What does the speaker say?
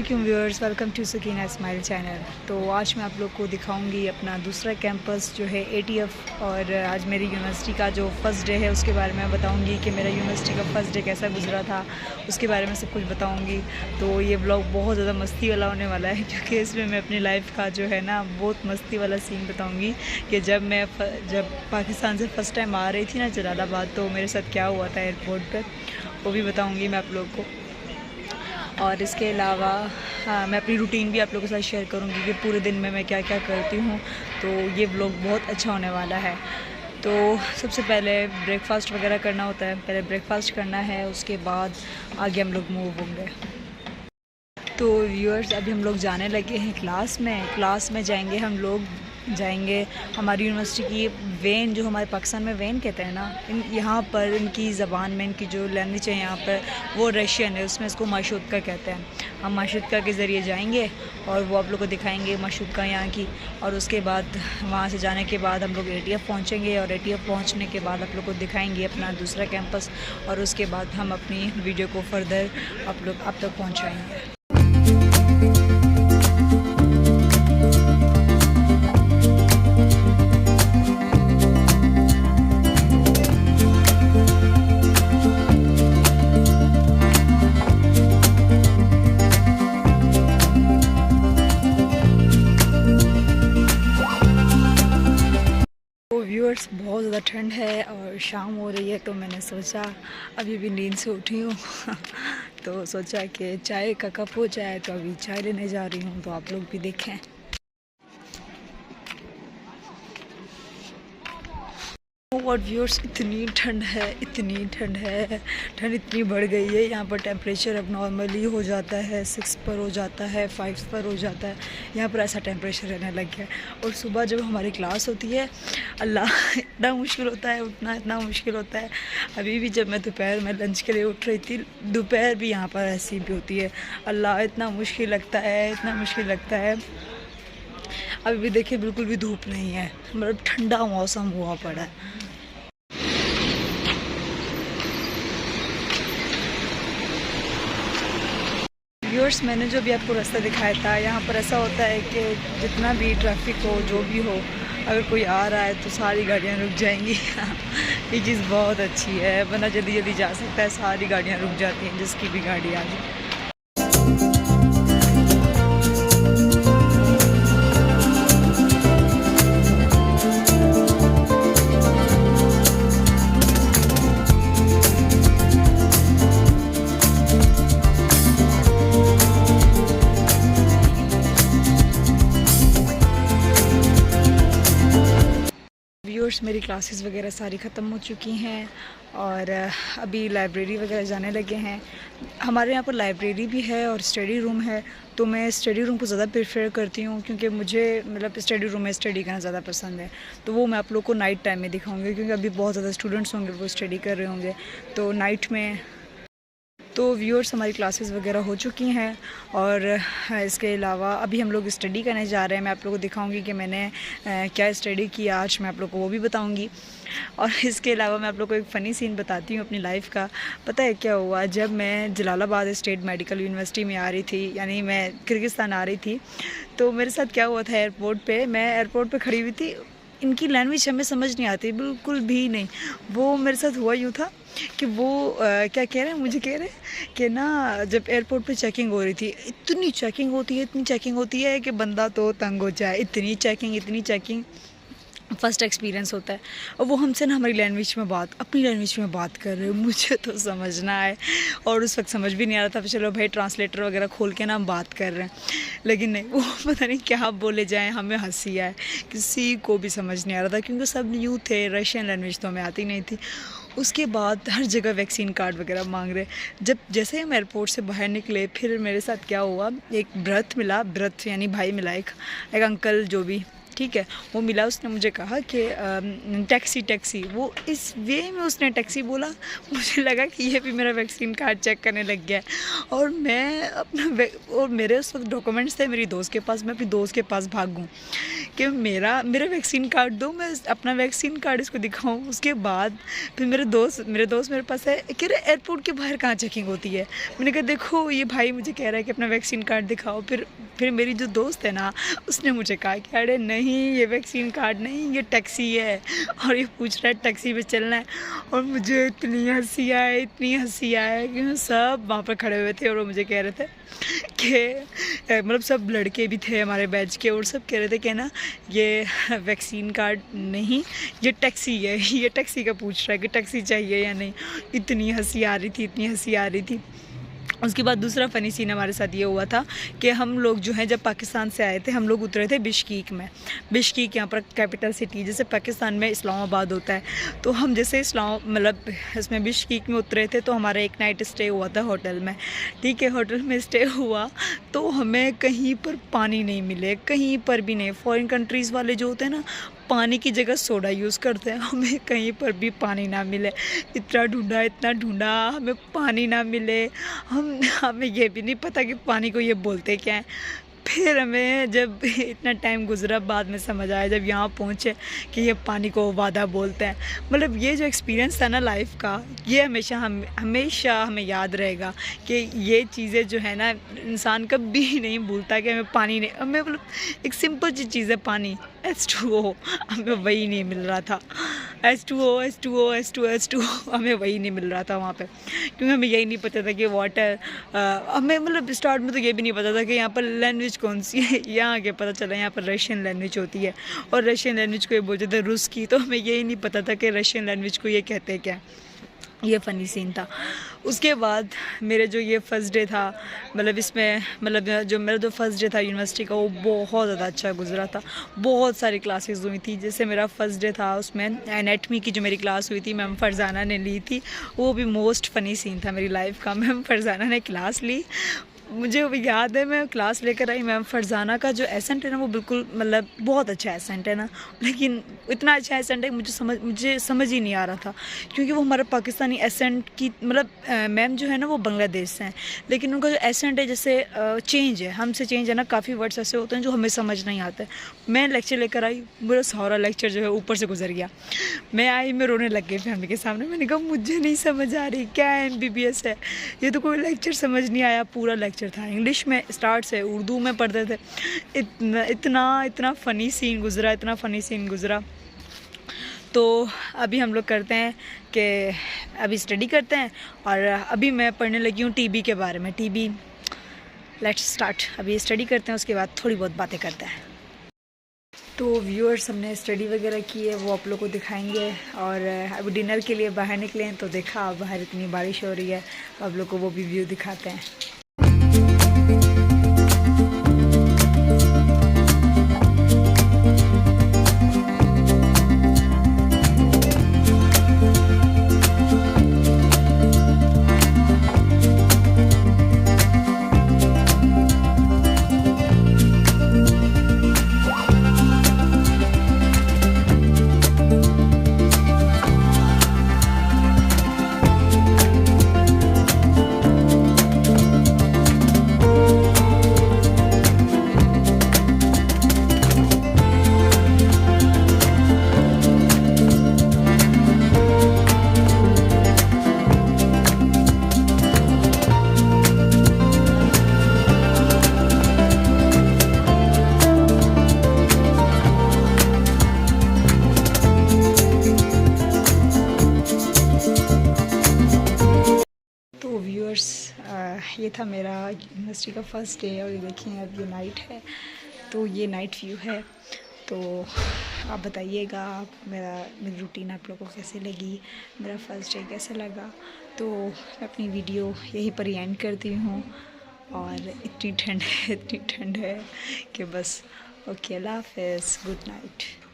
अस्सलामुअलैकुम viewers, welcome to Sakina smile channel. तो आज मैं आप लोग को दिखाऊंगी अपना दूसरा कैंपस जो है ATF, और आज मेरी यूनिवर्सिटी का जो फ़र्स्ट डे है उसके बारे में बताऊंगी कि मेरा यूनिवर्सिटी का फ़र्स्ट डे कैसा गुजरा था, उसके बारे में सब कुछ बताऊंगी। तो ये ब्लॉग बहुत ज़्यादा मस्ती वाला होने वाला है, क्योंकि इसमें मैं अपनी लाइफ का जो है ना बहुत मस्ती वाला सीन बताऊँगी कि जब पाकिस्तान से फ़र्स्ट टाइम आ रही थी ना जलालाबाद, तो मेरे साथ क्या हुआ था एयरपोर्ट पर, वो भी बताऊँगी मैं आप लोग को। और इसके अलावा मैं अपनी रूटीन भी आप लोगों के साथ शेयर करूँगी कि पूरे दिन में मैं क्या क्या करती हूँ। तो ये व्लॉग बहुत अच्छा होने वाला है। तो सबसे पहले ब्रेकफास्ट वगैरह करना होता है, पहले ब्रेकफास्ट करना है, उसके बाद आगे हम लोग मूव होंगे। तो व्यूअर्स, अभी हम लोग जाने लगे हैं क्लास में जाएंगे हम लोग, हमारी यूनिवर्सिटी की वेन, जो हमारे पाकिस्तान में वेन कहते हैं ना, यहाँ पर इनकी ज़बान में इनकी जो लैंग्वेज है यहाँ पर वो रशियन है, उसमें इसको माशूदका कहते हैं। हम माशूदका के ज़रिए जाएंगे और वो आप लोग को दिखाएंगे माशूदका यहाँ की। और उसके बाद वहाँ से जाने के बाद हम लोग ATF पहुँचेंगे, और ATF पहुँचने के बाद आप लोग को दिखाएंगे अपना दूसरा कैंपस, और उसके बाद हम अपनी वीडियो को फर्दर आप तक पहुँचाएँगे। व्यूअर्स, बहुत ज़्यादा ठंड है और शाम हो रही है, तो मैंने सोचा, अभी भी नींद से उठी हूँ तो सोचा कि चाय का कप हो जाए, तो अभी चाय लेने जा रही हूँ, तो आप लोग भी देखें। और व्यूअर्स, इतनी ठंड है, ठंड इतनी बढ़ गई है। यहाँ पर टेम्परेचर अब नॉर्मली हो जाता है 6 पर हो जाता है, 5 पर हो जाता है, यहाँ पर ऐसा टेम्परेचर रहने लग गया है। और सुबह जब हमारी क्लास होती है, अल्लाह इतना मुश्किल होता है उठना, इतना मुश्किल होता है। अभी भी जब मैं दोपहर में लंच के लिए उठ रही थी, दोपहर भी यहाँ पर ऐसी भी होती है, अल्लाह इतना मुश्किल लगता है। अभी भी देखिए, बिल्कुल भी धूप नहीं है, मतलब ठंडा मौसम हुआ पड़ा है। व्यूअर्स, मैंने जो भी आपको रास्ता दिखाया था, यहाँ पर ऐसा होता है कि जितना भी ट्रैफिक हो, जो भी हो, अगर कोई आ रहा है तो सारी गाड़ियाँ रुक जाएंगी ये चीज़ बहुत अच्छी है, वरना जल्दी जल्दी जा सकता है, सारी गाड़ियाँ रुक जाती हैं, जिसकी भी गाड़ी आ जाए। व्यूअर्स, मेरी क्लासेस वगैरह सारी ख़त्म हो चुकी हैं और अभी लाइब्रेरी वगैरह जाने लगे हैं। हमारे यहाँ पर लाइब्रेरी भी है और स्टडी रूम है, तो मैं स्टडी रूम को ज़्यादा प्रेफर करती हूँ, क्योंकि मुझे मतलब स्टडी रूम में स्टडी करना ज़्यादा पसंद है। तो वो मैं आप लोग को नाइट टाइम में दिखाऊँगी, क्योंकि अभी बहुत ज़्यादा स्टूडेंट्स होंगे, वो स्टडी कर रहे होंगे, तो नाइट में। तो व्यूअर्स, हमारी क्लासेस वगैरह हो चुकी हैं, और इसके अलावा अभी हम लोग स्टडी करने जा रहे हैं। मैं आप लोगों को दिखाऊंगी कि मैंने क्या स्टडी किया आज, मैं आप लोगों को वो भी बताऊंगी। और इसके अलावा मैं आप लोगों को एक फ़नी सीन बताती हूँ अपनी लाइफ का। पता है क्या हुआ? जब मैं जलालाबाद स्टेट मेडिकल यूनिवर्सिटी में आ रही थी, यानी मैं किर्गिस्तान आ रही थी, तो मेरे साथ क्या हुआ था, मैं एयरपोर्ट पर खड़ी हुई थी। इनकी लैंग्वेज हमें समझ नहीं आती, बिल्कुल भी नहीं। वो मेरे साथ हुआ यूँ था कि वो क्या कह रहे हैं, मुझे कह रहे हैं कि ना, जब एयरपोर्ट पे चेकिंग हो रही थी, इतनी चेकिंग होती है कि बंदा तो तंग हो जाए। इतनी चेकिंग फ़र्स्ट एक्सपीरियंस होता है। और वो हमसे ना अपनी लैंग्वेज में बात कर रहे हो, मुझे तो समझना है, और उस वक्त समझ भी नहीं आ रहा था। चलो भाई, ट्रांसलेटर वगैरह खोल के ना हम बात कर रहे हैं, लेकिन नहीं, वो पता नहीं क्या बोले जाएँ, हमें हंसी आए, किसी को भी समझ नहीं आ रहा था, क्योंकि सब न्यू थे, रशियन लैंग्वेज तो हमें आती नहीं थी। उसके बाद हर जगह वैक्सीन कार्ड वगैरह मांग रहे। जैसे ही हम एयरपोर्ट से बाहर निकले, फिर मेरे साथ क्या हुआ, एक ब्रथ यानी भाई मिला, एक अंकल जो भी, ठीक है। वो मिला, उसने मुझे कहा कि टैक्सी टैक्सी, वो इस वे में उसने टैक्सी बोला, मुझे लगा कि ये भी मेरा वैक्सीन कार्ड चेक करने लग गया। और मैं और मेरे उस वक्त डॉक्यूमेंट्स थे मेरी दोस्त के पास, मैं अपनी दोस्त के पास भागूँ कि मेरा वैक्सीन कार्ड दो, मैं अपना वैक्सीन कार्ड इसको दिखाऊं। उसके बाद फिर मेरे दोस्त मेरे पास है, कह रहे एयरपोर्ट के बाहर कहाँ चेकिंग होती है। मैंने कहा देखो ये भाई मुझे कह रहा है कि अपना वैक्सीन कार्ड दिखाओ। फिर मेरी जो दोस्त है ना, उसने मुझे कहा कि अरे नहीं ये वैक्सीन कार्ड नहीं, ये टैक्सी है, और ये पूछ रहा है टैक्सी पे चलना है। और मुझे इतनी हंसी आए कि सब वहाँ पर खड़े हुए थे और वो मुझे कह रहे थे कि मतलब सब लड़के भी थे हमारे बैच के, और सब कह रहे थे कि ना ये वैक्सीन कार्ड नहीं, ये टैक्सी है, ये टैक्सी का पूछ रहा है कि टैक्सी चाहिए या नहीं। इतनी हंसी आ रही थी। उसके बाद दूसरा फ़नी सीन हमारे साथ ये हुआ था कि हम लोग जो हैं जब पाकिस्तान से आए थे, हम लोग उतरे थे बिश्कीक में। बिश्कीक यहाँ पर कैपिटल सिटी, जैसे पाकिस्तान में इस्लामाबाद होता है, तो हम जैसे मतलब इसमें बिश्कीक में उतरे थे, तो हमारा एक नाइट स्टे हुआ था होटल में, ठीक है। होटल में स्टे हुआ तो हमें कहीं पर पानी नहीं मिले, कहीं पर भी नहीं। फॉरेन कंट्रीज़ वाले जो होते हैं ना, पानी की जगह सोडा यूज़ करते हैं, हमें कहीं पर भी पानी ना मिले। इतना ढूंढा हमें पानी ना मिले। हमें ये भी नहीं पता कि पानी को ये बोलते क्या हैं। फिर हमें जब इतना टाइम गुजरा, बाद में समझ आया जब यहाँ पहुँचे कि ये पानी को वादा बोलते हैं। मतलब ये जो एक्सपीरियंस था ना लाइफ का, ये हमेशा हमें याद रहेगा कि ये चीज़ें जो है ना, इंसान कभी नहीं भूलता कि हमें पानी नहीं, हमें मतलब एक सिंपल सी चीज़ है पानी, H2O, हमें वही नहीं मिल रहा था। H2O हमें वही नहीं मिल रहा था वहाँ पे, क्योंकि हमें यही नहीं पता था कि वाटर, हमें मतलब स्टार्ट में तो ये भी नहीं पता था कि यहाँ पर लैंग्वेज कौन सी है। यहाँ आके पता चला यहाँ पर रशियन लैंग्वेज होती है, और रशियन लैंग्वेज को ये बोलते थे रूस की, तो हमें यही नहीं पता था कि रशियन लैंग्वेज को ये कहते हैं क्या। ये फ़नी सीन था। उसके बाद मेरे जो ये फ़र्स्ट डे था, मतलब इसमें मतलब जो मेरा जो फ़र्स्ट डे था यूनिवर्सिटी का, वो बहुत ज़्यादा अच्छा गुजरा था। बहुत सारी क्लासेस हुई थी। जैसे मेरा फ़र्स्ट डे था, उसमें एनाटमी की जो मेरी क्लास हुई थी, मैम फरजाना ने ली थी। वो भी मोस्ट फ़नी सीन था मेरी लाइफ का। मैम फरजाना ने क्लास ली, मुझे वो याद है, मैं क्लास लेकर आई। मैम फरजाना का जो एसेंट है ना, वो बिल्कुल मतलब बहुत अच्छा एसेंट है ना, लेकिन इतना अच्छा एसेंट है मुझे समझ ही नहीं आ रहा था, क्योंकि वो हमारा पाकिस्तानी एसेंट की मतलब मैम जो है ना वो बांग्लादेश से हैं, लेकिन उनका जो एसेंट है जैसे चेंज है, हमसे चेंज है ना। काफ़ी वर्ड्स ऐसे होते हैं जो हमें समझ नहीं आते। मैं लेक्चर लेकर आई, मेरा सारा लेक्चर जो है ऊपर से गुजर गया। मैं आई, मैं रोने लग गई फैमिली के सामने। मैंने कहा मुझे नहीं समझ आ रही, क्या MBBS है ये, तो कोई लेक्चर समझ नहीं आया। पूरा लेक्चर था इंग्लिश में, स्टार्ट से उर्दू में पढ़ते थे। इतना फ़नी सीन गुजरा। तो अभी हम लोग करते हैं कि अभी स्टडी करते हैं, और अभी मैं पढ़ने लगी हूँ TB के बारे में। TB, let's start. अभी स्टडी करते हैं, उसके बाद थोड़ी बहुत बातें करते हैं। तो व्यूअर्स, हमने स्टडी वगैरह की है, वो आप लोग को दिखाएंगे। और अभी डिनर के लिए बाहर निकले हैं, तो देखा बाहर इतनी बारिश हो रही है, तो आप लोग को वो भी व्यू दिखाते हैं। ये था मेरा यूनिवर्सिटी का फ़र्स्ट डे, और ये देखिए अब ये नाइट है, तो ये नाइट व्यू है। तो आप बताइएगा मेरी रूटीन आप लोगों को कैसे लगी, मेरा फ़र्स्ट डे कैसे लगा। तो मैं अपनी वीडियो यहीं पर ही एंड करती हूँ। और इतनी ठंड है कि बस। ओके, अल्लाह हाफ़िज़, गुड नाइट।